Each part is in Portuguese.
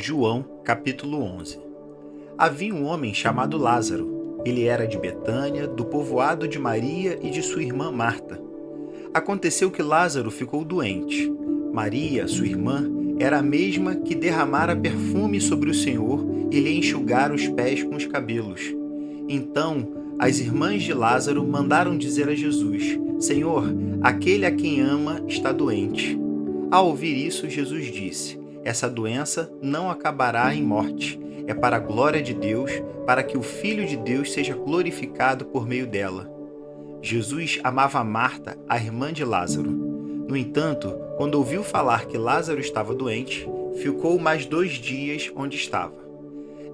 João, capítulo 11. Havia um homem chamado Lázaro. Ele era de Betânia, do povoado de Maria e de sua irmã Marta. Aconteceu que Lázaro ficou doente. Maria, sua irmã, era a mesma que derramara perfume sobre o Senhor e lhe enxugara os pés com os cabelos. Então, as irmãs de Lázaro mandaram dizer a Jesus: Senhor, aquele a quem ama está doente. Ao ouvir isso, Jesus disse: essa doença não acabará em morte. É para a glória de Deus, para que o Filho de Deus seja glorificado por meio dela. Jesus amava Marta, a irmã de Lázaro. No entanto, quando ouviu falar que Lázaro estava doente, ficou mais 2 dias onde estava.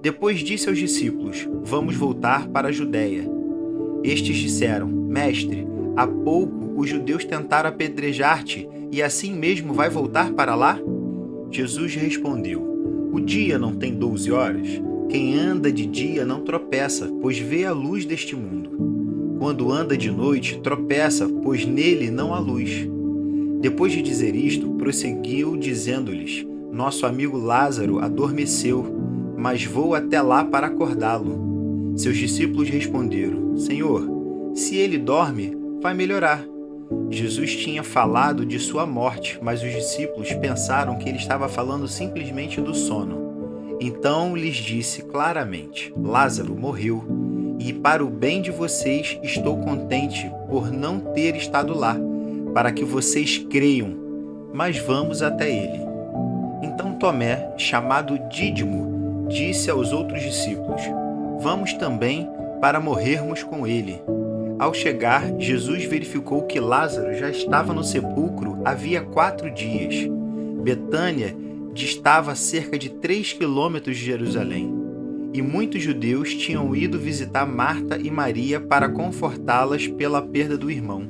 Depois disse aos discípulos: Vamos voltar para a Judéia. Estes disseram: Mestre, há pouco os judeus tentaram apedrejar-te, e assim mesmo vai voltar para lá? Jesus respondeu: O dia não tem 12 horas? Quem anda de dia não tropeça, pois vê a luz deste mundo. Quando anda de noite, tropeça, pois nele não há luz. Depois de dizer isto, prosseguiu dizendo-lhes: Nosso amigo Lázaro adormeceu, mas vou até lá para acordá-lo. Seus discípulos responderam: Senhor, se ele dorme, vai melhorar. Jesus tinha falado de sua morte, mas os discípulos pensaram que ele estava falando simplesmente do sono. Então lhes disse claramente: Lázaro morreu, e para o bem de vocês estou contente por não ter estado lá, para que vocês creiam, mas vamos até ele. Então Tomé, chamado Dídimo, disse aos outros discípulos: Vamos também para morrermos com ele. Ao chegar, Jesus verificou que Lázaro já estava no sepulcro havia 4 dias. Betânia distava a cerca de 3 quilômetros de Jerusalém, e muitos judeus tinham ido visitar Marta e Maria para confortá-las pela perda do irmão.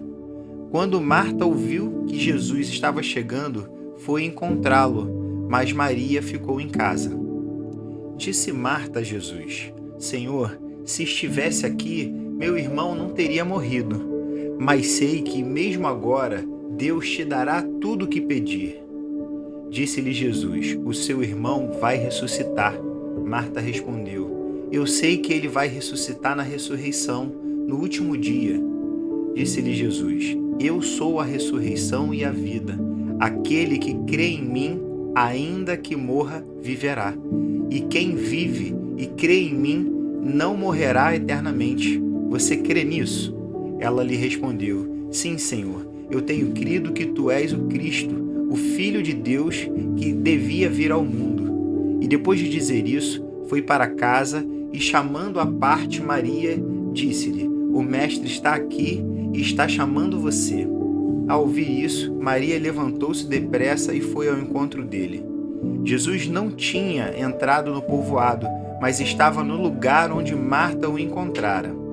Quando Marta ouviu que Jesus estava chegando, foi encontrá-lo, mas Maria ficou em casa. Disse Marta a Jesus: Senhor, se estivesse aqui, meu irmão não teria morrido. Mas sei que, mesmo agora, Deus te dará tudo o que pedir. Disse-lhe Jesus: O seu irmão vai ressuscitar. Marta respondeu: Eu sei que ele vai ressuscitar na ressurreição, no último dia. Disse-lhe Jesus: Eu sou a ressurreição e a vida. Aquele que crê em mim, ainda que morra, viverá. E quem vive e crê em mim, não morrerá eternamente. Você crê nisso? Ela lhe respondeu: Sim, Senhor, eu tenho crido que tu és o Cristo, o Filho de Deus que devia vir ao mundo. E depois de dizer isso, foi para casa e, chamando à parte Maria, disse-lhe: O Mestre está aqui e está chamando você. Ao ouvir isso, Maria levantou-se depressa e foi ao encontro dele. Jesus não tinha entrado no povoado, mas estava no lugar onde Marta o encontrara.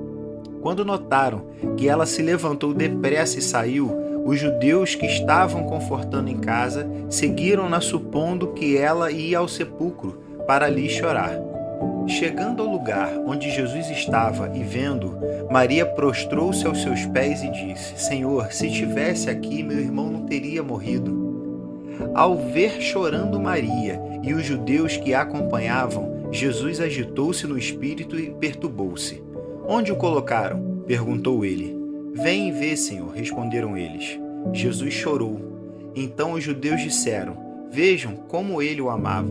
Quando notaram que ela se levantou depressa e saiu, os judeus que estavam confortando em casa seguiram-na supondo que ela ia ao sepulcro para ali chorar. Chegando ao lugar onde Jesus estava e vendo, Maria prostrou-se aos seus pés e disse: Senhor, se estivesse aqui, meu irmão não teria morrido. Ao ver chorando Maria e os judeus que a acompanhavam, Jesus agitou-se no espírito e perturbou-se. Onde o colocaram? Perguntou ele. Vem e vê, Senhor, responderam eles. Jesus chorou. Então os judeus disseram: Vejam como ele o amava.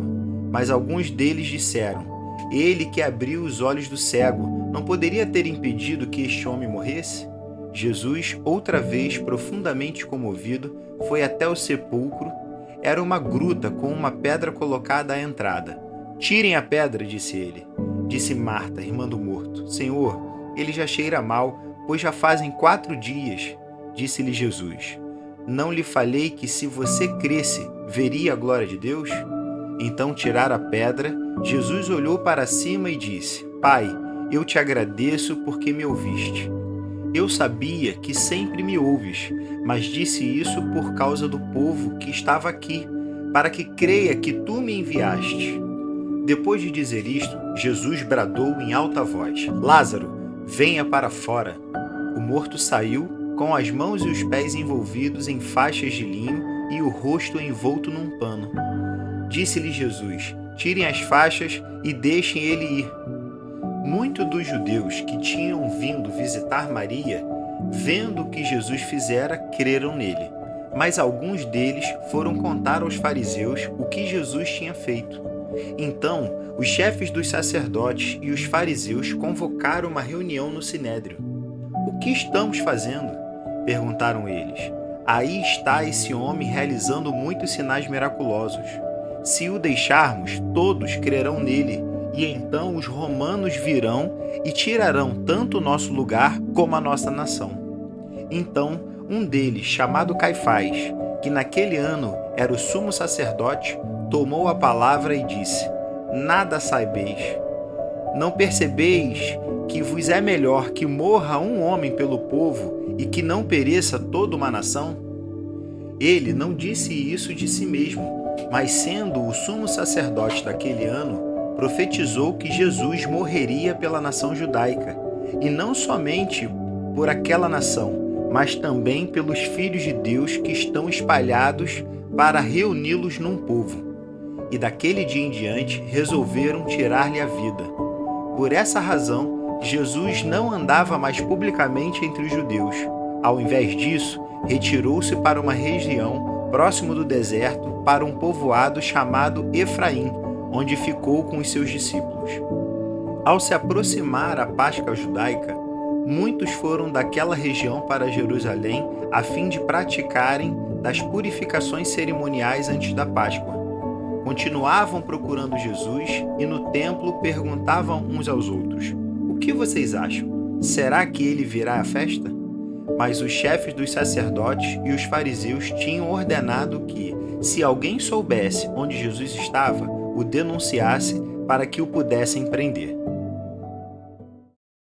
Mas alguns deles disseram: Ele que abriu os olhos do cego, não poderia ter impedido que este homem morresse? Jesus, outra vez profundamente comovido, foi até o sepulcro. Era uma gruta com uma pedra colocada à entrada. Tirem a pedra, disse ele. Disse Marta, irmã do morto: Senhor, ele já cheira mal, pois já fazem 4 dias. Disse-lhe Jesus: Não lhe falei que se você cresce, veria a glória de Deus? Então tiraram a pedra. Jesus olhou para cima e disse: Pai, eu te agradeço porque me ouviste. Eu sabia que sempre me ouves, mas disse isso por causa do povo que estava aqui, para que creia que tu me enviaste. Depois de dizer isto, Jesus bradou em alta voz: Lázaro, venha para fora. O morto saiu, com as mãos e os pés envolvidos em faixas de linho e o rosto envolto num pano. Disse-lhe Jesus: tirem as faixas e deixem ele ir. Muitos dos judeus que tinham vindo visitar Maria, vendo o que Jesus fizera, creram nele. Mas alguns deles foram contar aos fariseus o que Jesus tinha feito. Então, os chefes dos sacerdotes e os fariseus convocaram uma reunião no Sinédrio. "O que estamos fazendo?" perguntaram eles. "Aí está esse homem realizando muitos sinais miraculosos. Se o deixarmos, todos crerão nele, e então os romanos virão e tirarão tanto o nosso lugar como a nossa nação." Então, um deles, chamado Caifás, que naquele ano era o sumo sacerdote, tomou a palavra e disse: "Nada saibeis. Não percebeis que vos é melhor que morra um homem pelo povo e que não pereça toda uma nação?" Ele não disse isso de si mesmo, mas sendo o sumo sacerdote daquele ano, profetizou que Jesus morreria pela nação judaica, e não somente por aquela nação, mas também pelos filhos de Deus que estão espalhados para reuni-los num povo. E daquele dia em diante resolveram tirar-lhe a vida. Por essa razão, Jesus não andava mais publicamente entre os judeus. Ao invés disso, retirou-se para uma região próximo do deserto, para um povoado chamado Efraim, onde ficou com os seus discípulos. Ao se aproximar a Páscoa judaica, muitos foram daquela região para Jerusalém a fim de praticarem das purificações cerimoniais antes da Páscoa. Continuavam procurando Jesus e no templo perguntavam uns aos outros: "O que vocês acham? Será que ele virá à festa?" Mas os chefes dos sacerdotes e os fariseus tinham ordenado que, se alguém soubesse onde Jesus estava, o denunciasse para que o pudessem prender.